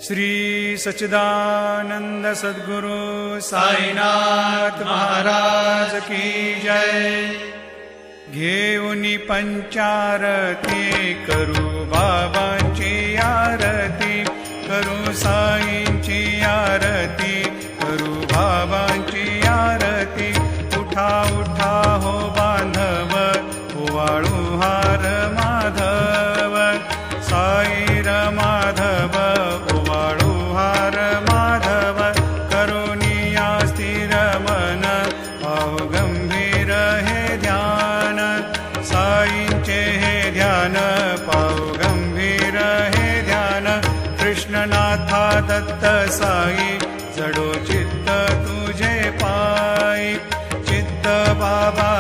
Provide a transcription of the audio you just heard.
श्री सच्चिदानंद सद्गुरु साईनाथ महाराज की जय। घेऊनी पंचारती करू बाबांची आरती, करू साईंची आरती, करू बाबांची आरती। उठा उठा हो बांधव, ओवाळू हार माधव, साईर माधव ओवाळू हार माधव। करुणिया स्थिर मन पाहु गंभीर हे ध्यान, साईंचे हे ध्यान पाहु गंभीर हे ध्यान। कृष्णनाथा दत्त साई जडो चित्त तुझे पायी, चित्त बाबा